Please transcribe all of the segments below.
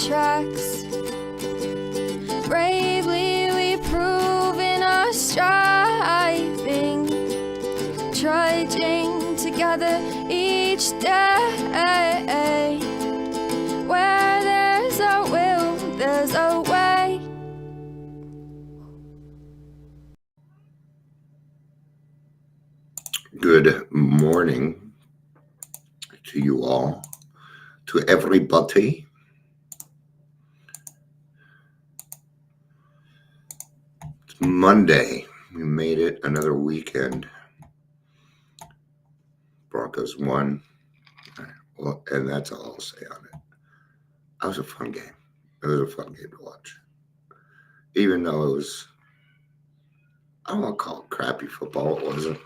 tracks. Bravely we prove in our striving, trudging together each day. Where there's a will, there's a way. Good morning to you all, to everybody. It's Monday. We made it another weekend. Broncos won. Well, and that's all I'll say on it. That was a fun game. It was a fun game to watch. Even though it was, I don't want to call it crappy football, it wasn't.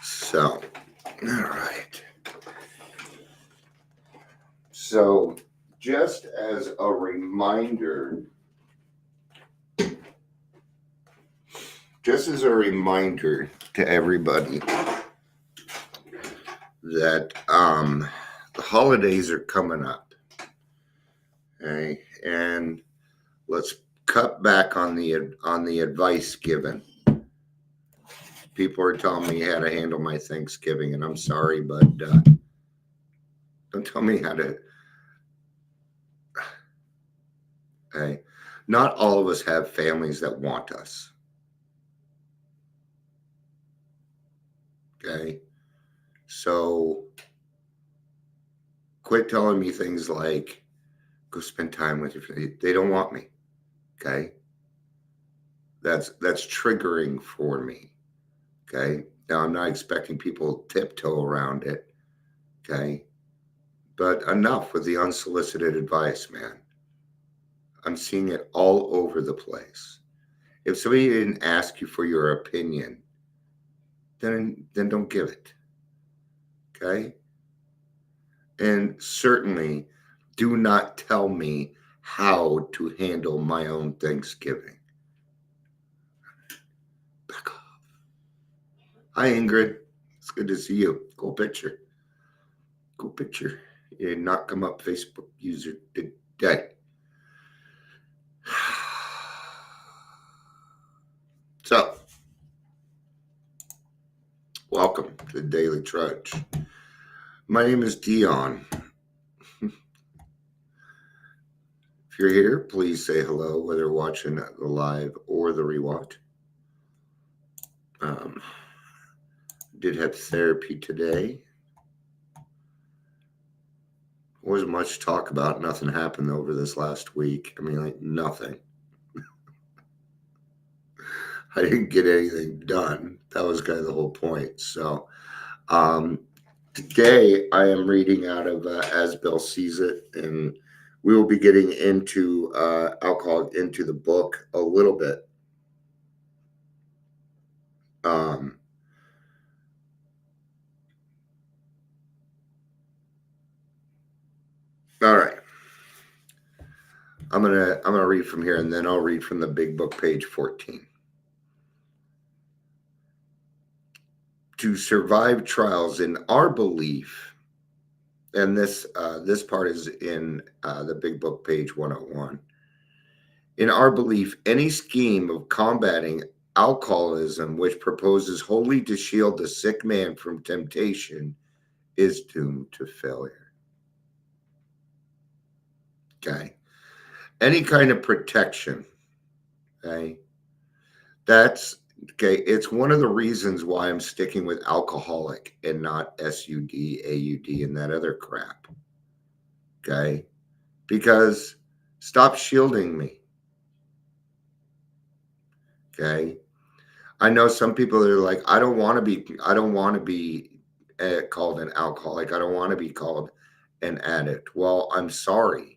So, all right. So, just as a reminder to everybody that the holidays are coming up. Okay, and let's cut back on the advice given. People are telling me how to handle my Thanksgiving, and I'm sorry, but don't tell me how to. Okay, not all of us have families that want us. Okay, so quit telling me things like, go spend time with your family. They don't want me. Okay, that's triggering for me. Okay, now I'm not expecting people to tiptoe around it. Okay, but enough with the unsolicited advice, man. I'm seeing it all over the place. If somebody didn't ask you for your opinion, then don't give it. Okay? And certainly do not tell me how to handle my own Thanksgiving. Back off. Hi, Ingrid. It's good to see you. Cool picture. You did not come up Facebook user today. So, welcome to the Daily Trudge. My name is Dion. If you're here, please say hello, whether watching the live or the rewatch. Did have therapy today. Wasn't much to talk about. Nothing happened over this last week. I mean, like nothing. I didn't get anything done. That was kind of the whole point. So today I am reading out of As Bill Sees It, and we will be getting into alcohol, into the book a little bit. All right. I'm gonna read from here, and then I'll read from the big book, page 14. To survive trials, in our belief, and this part is in the big book, page 101. In our belief, any scheme of combating alcoholism which proposes wholly to shield the sick man from temptation is doomed to failure. Okay. Any kind of protection, okay, that's okay. It's one of the reasons why I'm sticking with alcoholic and not SUD, AUD, and that other crap. Okay, because stop shielding me. Okay, I know some people that are like, I don't want to be called an alcoholic. I don't want to be called an addict. Well, I'm sorry.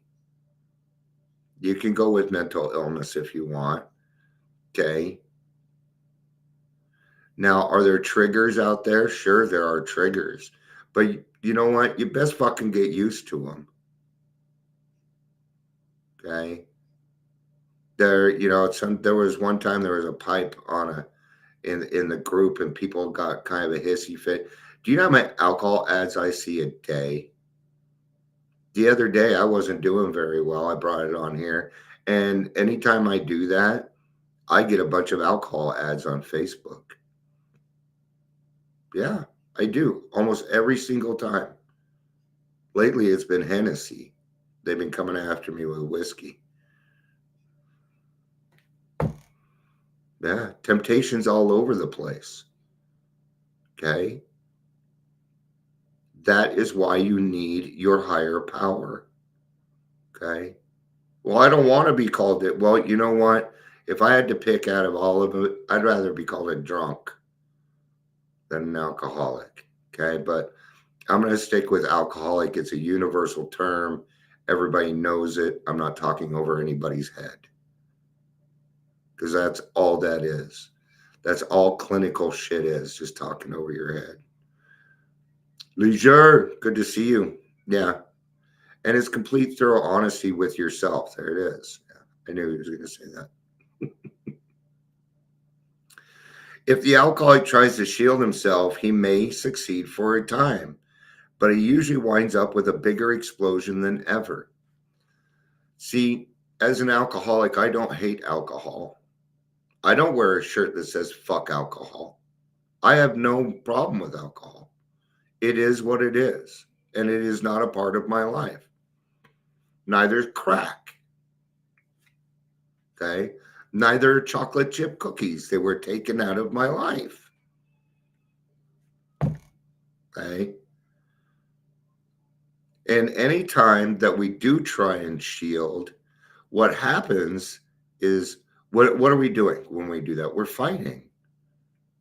You can go with mental illness if you want. Okay. Now, are there triggers out there? Sure, there are triggers. But you know what? You best fucking get used to them. Okay. There was one time there was a pipe in the group, and people got kind of a hissy fit. Do you know how many alcohol ads I see a day? The other day, I wasn't doing very well. I brought it on here. And anytime I do that, I get a bunch of alcohol ads on Facebook. Yeah, I do. Almost every single time. Lately, it's been Hennessy. They've been coming after me with whiskey. Yeah, temptation's all over the place. Okay? That is why you need your higher power. Okay? Well, I don't want to be called it. Well, you know what? If I had to pick out of all of it, I'd rather be called a drunk than an alcoholic. Okay? But I'm going to stick with alcoholic. It's a universal term. Everybody knows it. I'm not talking over anybody's head. Because that's all that is. That's all clinical shit is, just talking over your head. Leisure, good to see you. Yeah. And it's complete thorough honesty with yourself. There it is. Yeah, I knew he was going to say that. If the alcoholic tries to shield himself, he may succeed for a time, but he usually winds up with a bigger explosion than ever. See, as an alcoholic, I don't hate alcohol. I don't wear a shirt that says fuck alcohol. I have no problem with alcohol. It is what it is, and it is not a part of my life. Neither is crack. Okay? Neither chocolate chip cookies. They were taken out of my life. Okay? And any time that we do try and shield, what happens is, what are we doing when we do that? We're fighting.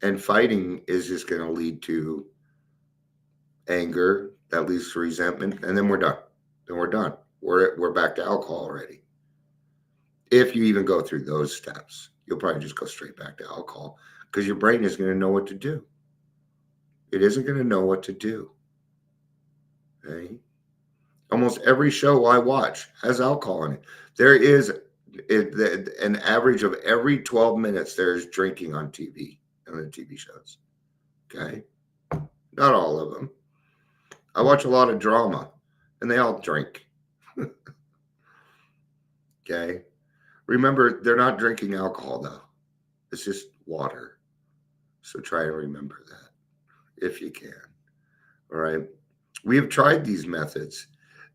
And fighting is just going to lead to anger, that leads to resentment, and then we're done. Then we're done. We're back to alcohol already. If you even go through those steps, you'll probably just go straight back to alcohol because your brain is going to know what to do. It isn't going to know what to do. Okay? Almost every show I watch has alcohol in it. There is an average of every 12 minutes there's drinking on TV, on the TV shows. Okay? Not all of them. I watch a lot of drama, and they all drink. Okay? Remember, they're not drinking alcohol, though. It's just water. So try and remember that if you can. All right? We have tried these methods.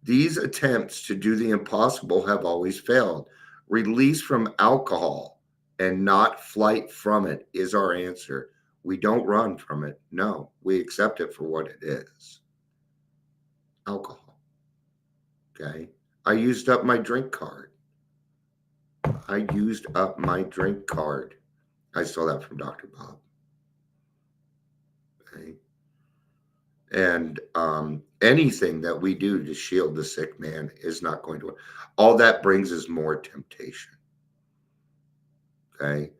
These attempts to do the impossible have always failed. Release from alcohol and not flight from it is our answer. We don't run from it. No, we accept it for what it is. Alcohol. Okay? I used up my drink card. I used up my drink card. I stole that from Dr. Bob. Okay? And anything that we do to shield the sick man is not going to work. All that brings is more temptation. Okay?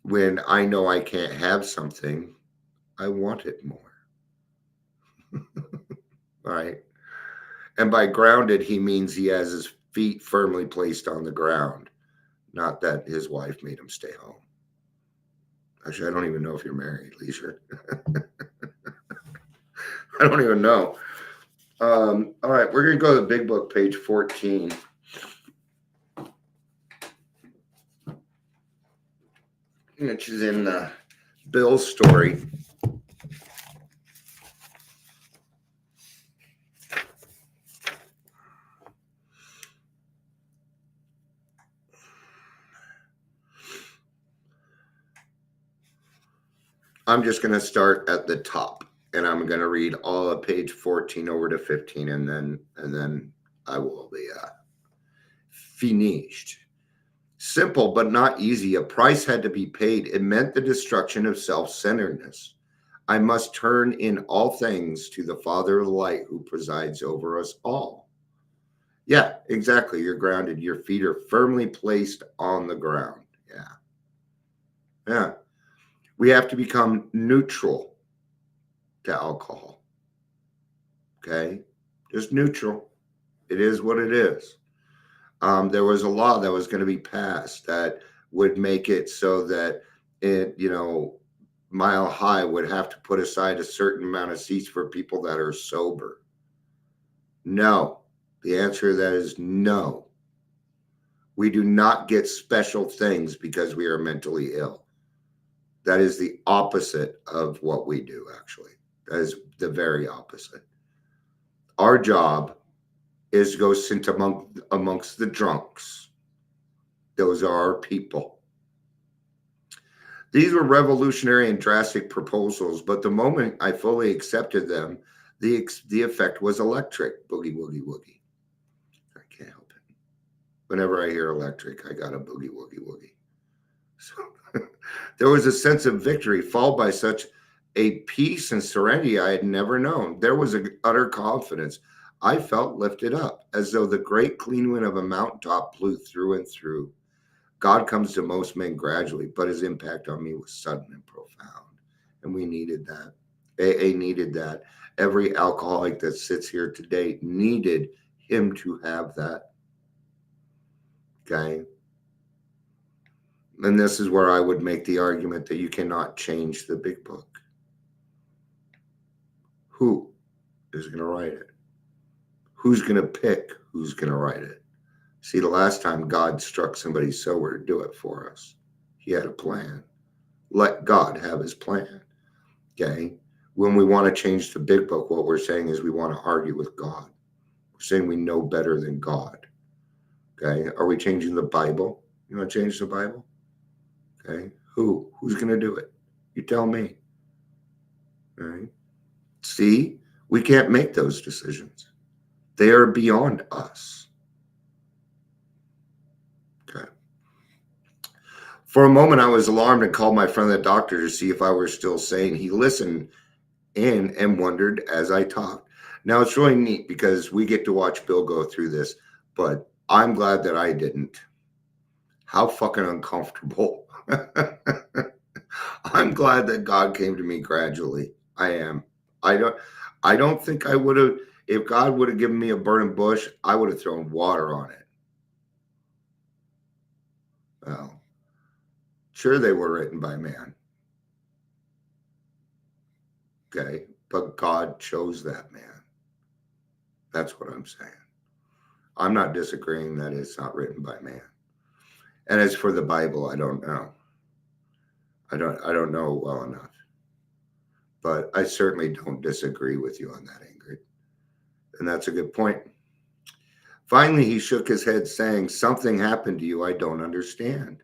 When I know I can't have something, I want it more. All right? And by grounded, he means he has his feet firmly placed on the ground, not that his wife made him stay home. Actually, I don't even know if you're married, Leisure. I don't even know. All right, we're going to go to the big book, page 14. Which is in Bill's story. I'm just going to start at the top, and I'm going to read all of page 14 over to 15, and then I will be finished. Simple but not easy. A price had to be paid. It meant the destruction of self-centeredness. I must turn in all things to the Father of light who presides over us all. Yeah, exactly. You're grounded. Your feet are firmly placed on the ground. Yeah. We have to become neutral to alcohol. Okay? Just neutral. It is what it is. There was a law that was going to be passed that would make it so that Mile High would have to put aside a certain amount of seats for people that are sober. No, The answer to that is no. We do not get special things because we are mentally ill. That is the opposite of what we do, actually. That is the very opposite. Our job is to go sit amongst the drunks. Those are our people. These were revolutionary and drastic proposals, but the moment I fully accepted them, the effect was electric. Boogie, woogie, woogie. I can't help it. Whenever I hear electric, I got a boogie, woogie, woogie. So there was a sense of victory, followed by such a peace and serenity I had never known. There was an utter confidence. I felt lifted up, as though the great clean wind of a mountaintop blew through and through. God comes to most men gradually, but his impact on me was sudden and profound. And we needed that. AA needed that. Every alcoholic that sits here today needed him to have that. Okay? And this is where I would make the argument that you cannot change the big book. Who is going to write it? Who's going to pick who's going to write it? See, the last time God struck somebody sober to do it for us, he had a plan. Let God have his plan. Okay? When we want to change the big book, what we're saying is we want to argue with God. We're saying we know better than God. Okay? Are we changing the Bible? You want to change the Bible? Okay? Who's going to do it? You tell me. All right? See, we can't make those decisions. They are beyond us. Okay. For a moment, I was alarmed and called my friend the doctor to see if I were still sane. He listened in and wondered as I talked. Now, it's really neat because we get to watch Bill go through this, but I'm glad that I didn't. How fucking uncomfortable. I'm glad that God came to me gradually. I am. I don't think I would have, if God would have given me a burning bush, I would have thrown water on it. Well, sure, they were written by man. Okay, but God chose that man. That's what I'm saying. I'm not disagreeing that it's not written by man. And as for the Bible, I don't know. I don't know well enough. But I certainly don't disagree with you on that, Ingrid. And that's a good point. Finally, he shook his head, saying, something happened to you I don't understand.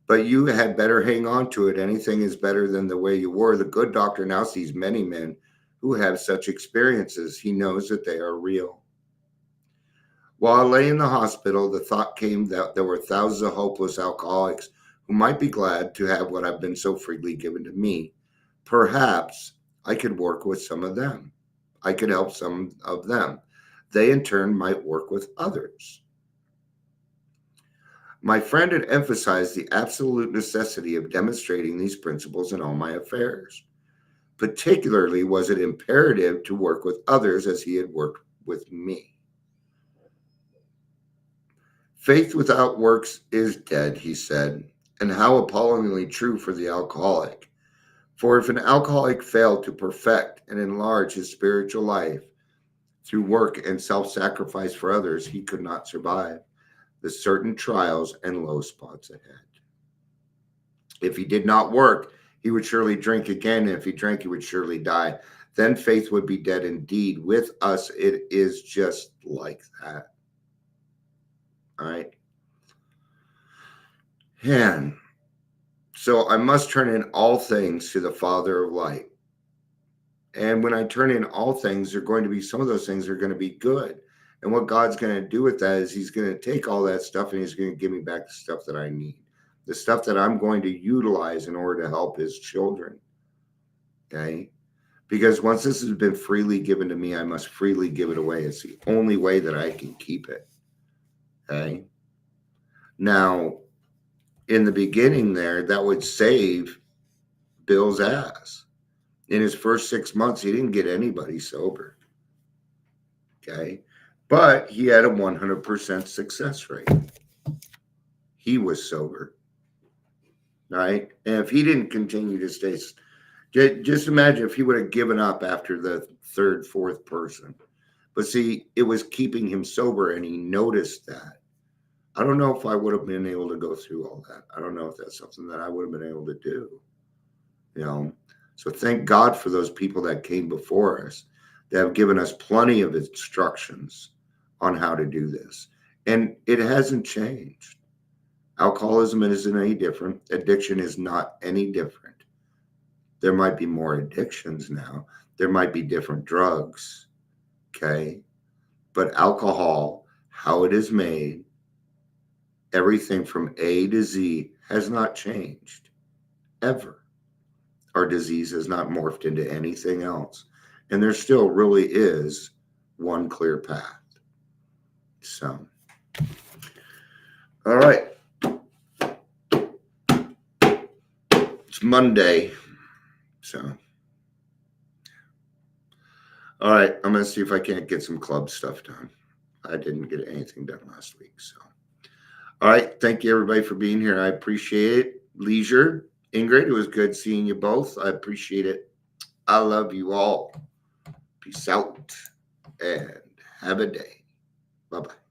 But you had better hang on to it. Anything is better than the way you were. The good doctor now sees many men who have such experiences. He knows that they are real. While I lay in the hospital, the thought came that there were thousands of hopeless alcoholics who might be glad to have what I've been so freely given to me. Perhaps I could work with some of them. I could help some of them. They, in turn, might work with others. My friend had emphasized the absolute necessity of demonstrating these principles in all my affairs. Particularly was it imperative to work with others as he had worked with me. Faith without works is dead, he said, and how appallingly true for the alcoholic. For if an alcoholic failed to perfect and enlarge his spiritual life through work and self-sacrifice for others, he could not survive the certain trials and low spots ahead. If he did not work, he would surely drink again. And if he drank, he would surely die. Then faith would be dead indeed. With us, it is just like that. All right. And so I must turn in all things to the Father of light. And when I turn in all things, there are going to be some of those things are going to be good. And what God's going to do with that is he's going to take all that stuff and he's going to give me back the stuff that I need, the stuff that I'm going to utilize in order to help his children. Okay? Because once this has been freely given to me, I must freely give it away. It's the only way that I can keep it. Okay? Now, in the beginning there, that would save Bill's ass. In his first 6 months, he didn't get anybody sober. Okay? But he had a 100% success rate. He was sober. Right? And if he didn't continue to stay, just imagine if he would have given up after the third, fourth person. But see, it was keeping him sober, and he noticed that. I don't know if I would have been able to go through all that. I don't know if that's something that I would have been able to do. So thank God for those people that came before us that have given us plenty of instructions on how to do this. And it hasn't changed. Alcoholism isn't any different. Addiction is not any different. There might be more addictions now. There might be different drugs. Okay. But alcohol, how it is made, everything from A to Z has not changed ever. Our disease has not morphed into anything else. And there still really is one clear path. So, all right. It's Monday. So, all right. I'm going to see if I can't get some club stuff done. I didn't get anything done last week. So, all right. Thank you, everybody, for being here. I appreciate it. Leisure. Ingrid, it was good seeing you both. I appreciate it. I love you all. Peace out and have a day. Bye-bye.